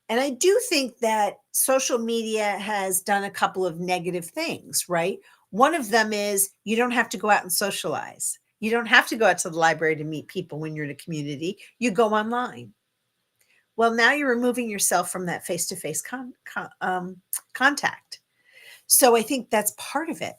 And I do think that social media has done a couple of negative things, right? One of them is you don't have to go out and socialize. You don't have to go out to the library to meet people when you're in a community. You go online. Well, now you're removing yourself from that face-to-face contact. So I think that's part of it.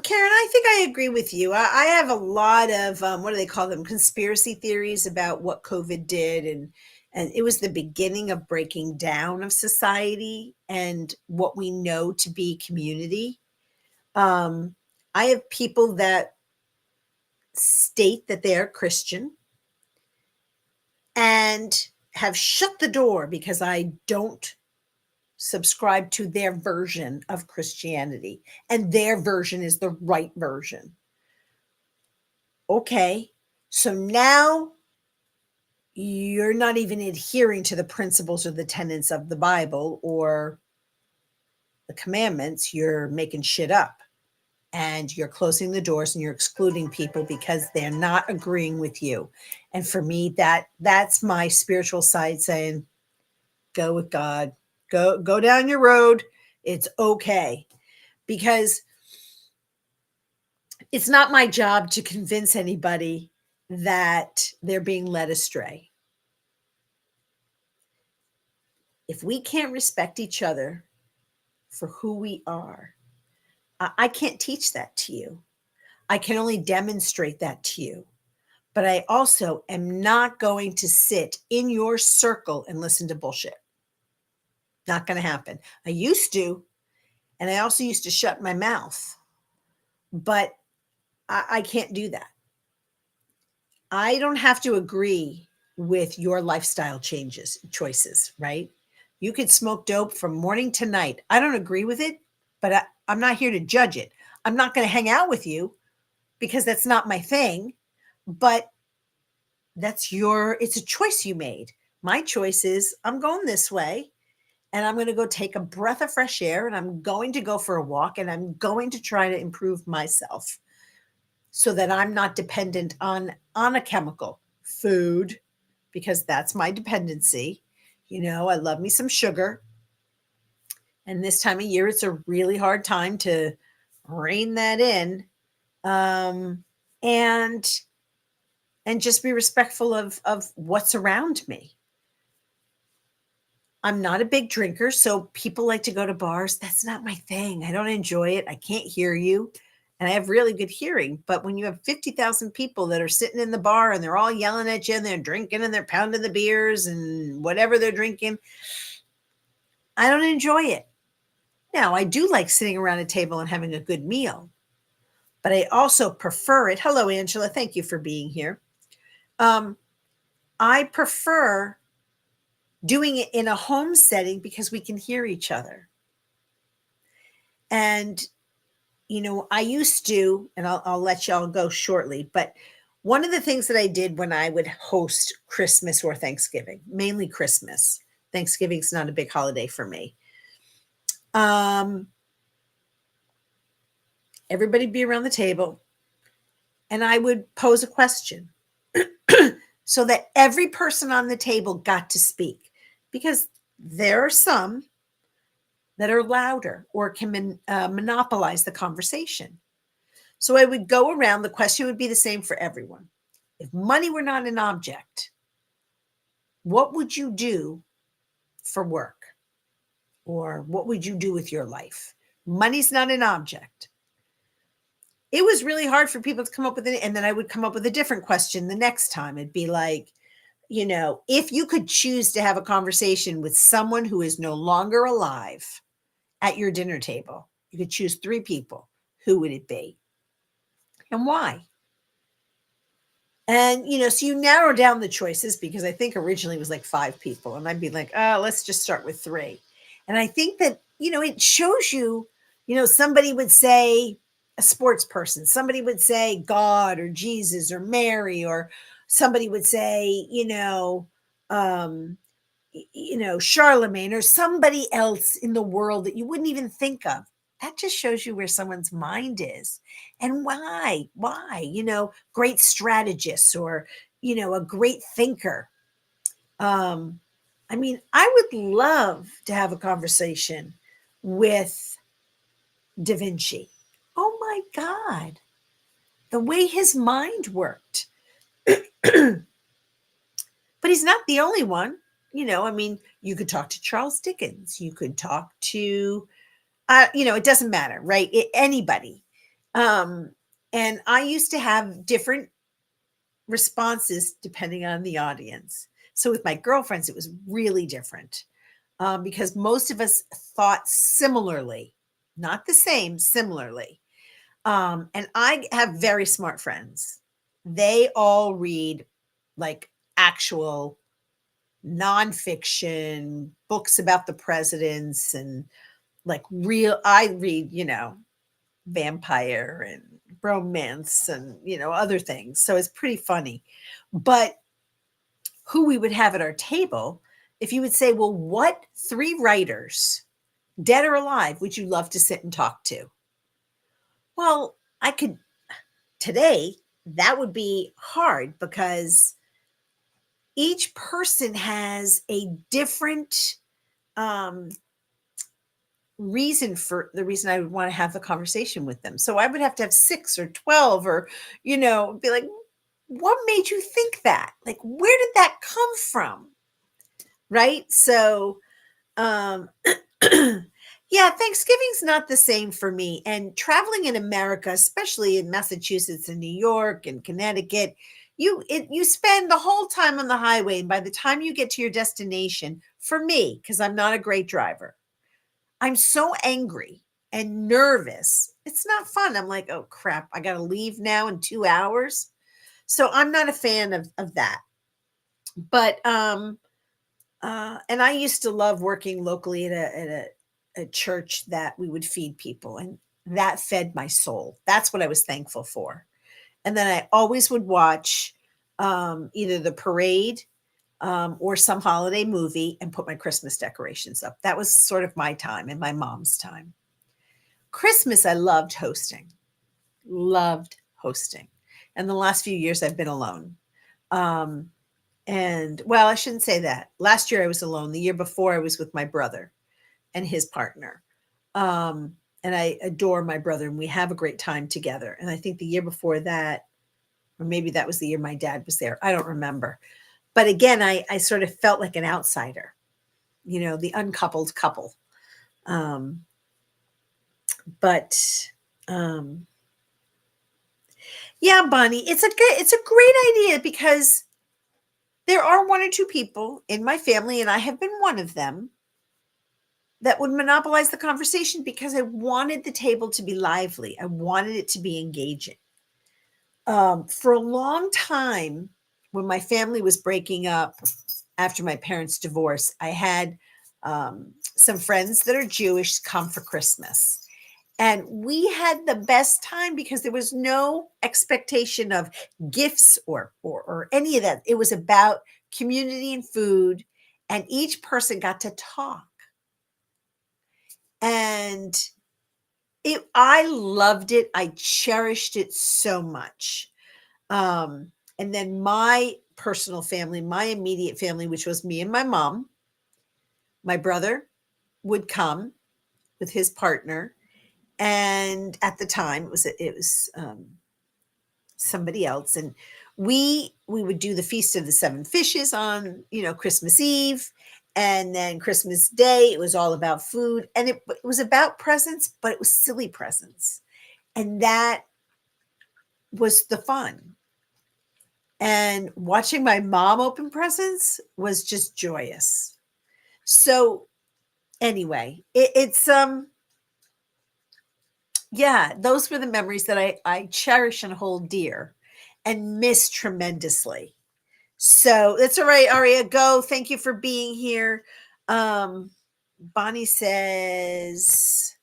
Karen, I think I agree with you. I have a lot of what do they call them? Conspiracy theories about what COVID did, and it was the beginning of breaking down of society and what we know to be community. Um, I have people that state that they are Christian and have shut the door because I don't subscribe to their version of Christianity, and their version is the right version. Okay, so now you're not even adhering to the principles or the tenets of the Bible or the commandments. You're making shit up and you're closing the doors and you're excluding people because they're not agreeing with you. And for me, that's my spiritual side saying, go with God. Go down your road. It's okay. Because it's not my job to convince anybody that they're being led astray. If we can't respect each other for who we are, I can't teach that to you. I can only demonstrate that to you. But I also am not going to sit in your circle and listen to bullshit. Not going to happen. I used to, and I also used to shut my mouth, but I can't do that. I don't have to agree with your lifestyle choices, right? You could smoke dope from morning to night. I don't agree with it, but I'm not here to judge it. I'm not going to hang out with you because that's not my thing, but it's a choice you made. My choice is I'm going this way and I'm going to go take a breath of fresh air and I'm going to go for a walk and I'm going to try to improve myself so that I'm not dependent on a chemical, food, because that's my dependency. I love me some sugar. And this time of year, it's a really hard time to rein that in. And just be respectful of what's around me. I'm not a big drinker, so people like to go to bars. That's not my thing. I don't enjoy it. I can't hear you. And I have really good hearing. But when you have 50,000 people that are sitting in the bar and they're all yelling at you and they're drinking and they're pounding the beers and whatever they're drinking, I don't enjoy it. Now, I do like sitting around a table and having a good meal, but I also prefer it. Hello, Angela. Thank you for being here. I prefer doing it in a home setting because we can hear each other. And, I used to, and I'll let y'all go shortly, but one of the things that I did when I would host Christmas or Thanksgiving, mainly Christmas, Thanksgiving's not a big holiday for me. Everybody be around the table and I would pose a question so that every person on the table got to speak, because there are some that are louder or can monopolize the conversation. So I would go around. The question would be the same for everyone. If money were not an object, what would you do for work? Or what would you do with your life? Money's not an object. It was really hard for people to come up with it. And then I would come up with a different question the next time. It'd be like, if you could choose to have a conversation with someone who is no longer alive at your dinner table, you could choose 3 people. Who would it be? And why? And, so you narrow down the choices, because I think originally it was like 5 people. And I'd be like, let's just start with 3. And I think that, it shows you, somebody would say a sports person, somebody would say God or Jesus or Mary, or somebody would say, Charlemagne or somebody else in the world that you wouldn't even think of. That just shows you where someone's mind is and why, great strategists or, a great thinker. I would love to have a conversation with Da Vinci. Oh my God, the way his mind worked. But he's not the only one. You could talk to Charles Dickens. You could talk to, it doesn't matter, right? Anybody. And I used to have different responses depending on the audience. So with my girlfriends, it was really different because most of us thought similarly, not the same, similarly. And I have very smart friends. They all read like actual nonfiction books about the presidents and like real, I read, vampire and romance and, other things. So it's pretty funny. But who we would have at our table, if you would say, well, what three writers, dead or alive, would you love to sit and talk to? Well, I could today, that would be hard because each person has a different um, reason for the reason I would want to have the conversation with them. So I would have to have 6 or 12 or, be like, what made you think that? Like, where did that come from? Right. So, um, yeah, Thanksgiving's not the same for me. And traveling in America, especially in Massachusetts and New York and Connecticut, you spend the whole time on the highway. And by the time you get to your destination, for me, because I'm not a great driver, I'm so angry and nervous. It's not fun. I'm like, oh crap, I got to leave now in 2 hours. So I'm not a fan of that. But and I used to love working locally at a church that we would feed people, and that fed my soul. That's what I was thankful for. And then I always would watch either the parade or some holiday movie and put my Christmas decorations up. That was sort of my time and my mom's time. Christmas, I loved hosting, loved hosting. And the last few years, I've been alone. Um, and well, I shouldn't say that. Last year, I was alone. The year before, I was with my brother and his partner. And I adore my brother, and we have a great time together. And I think the year before that, or maybe that was the year my dad was there. I don't remember. But again, I sort of felt like an outsider, the uncoupled couple. Um, but yeah, Bonnie, it's a great idea because there are one or two people in my family, and I have been one of them, that would monopolize the conversation because I wanted the table to be lively. I wanted it to be engaging. For a long time, when my family was breaking up after my parents' divorce, I had some friends that are Jewish come for Christmas. And we had the best time because there was no expectation of gifts or any of that. It was about community and food, and each person got to talk. And I loved it. I cherished it so much. And then my personal family, my immediate family, which was me and my mom, my brother would come with his partner. And at the time it was somebody else. And we would do the Feast of the Seven Fishes on, Christmas Eve. And then Christmas Day, it was all about food. And it was about presents, but it was silly presents. And that was the fun. And watching my mom open presents was just joyous. So anyway, it's yeah, those were the memories that I cherish and hold dear and miss tremendously. So that's all right, Aria. Go. Thank you for being here. Bonnie says,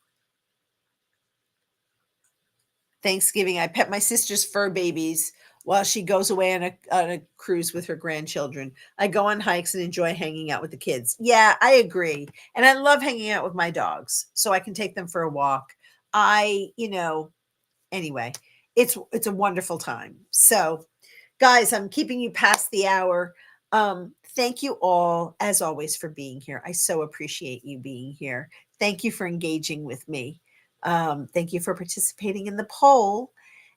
Thanksgiving, I pet my sister's fur babies while she goes away on a cruise with her grandchildren. I go on hikes and enjoy hanging out with the kids. Yeah, I agree. And I love hanging out with my dogs so I can take them for a walk. Anyway, it's a wonderful time. So, guys, I'm keeping you past the hour. Thank you all, as always, for being here. I so appreciate you being here. Thank you for engaging with me. Thank you for participating in the poll.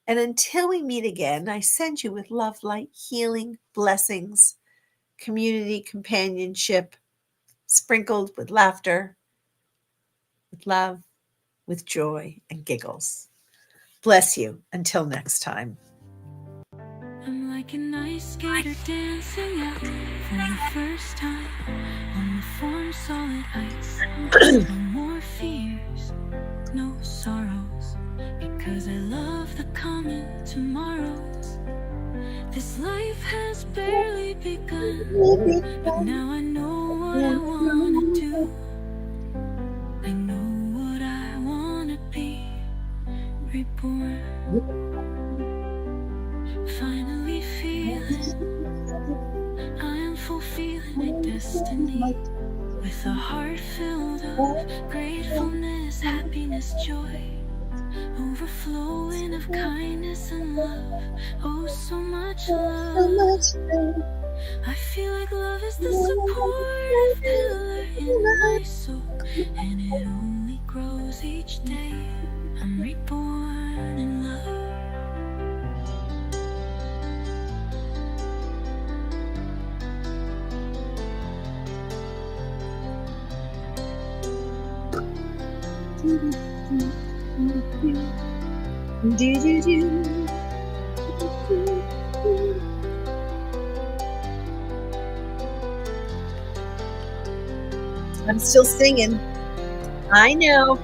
And until we meet again, I send you with love, light, healing, blessings, community, companionship, sprinkled with laughter, with love, with joy and giggles. Bless you. Until next time. I'm like an ice skater dancing out for the first time on the farm, solid ice. No more fears, no sorrows, because I love with a heart filled of gratefulness, happiness, joy, overflowing of kindness and love. Oh, so much love. I feel like love is the supportive pillar in my soul, and it only grows each day. I'm reborn in love. I'm still singing. I know.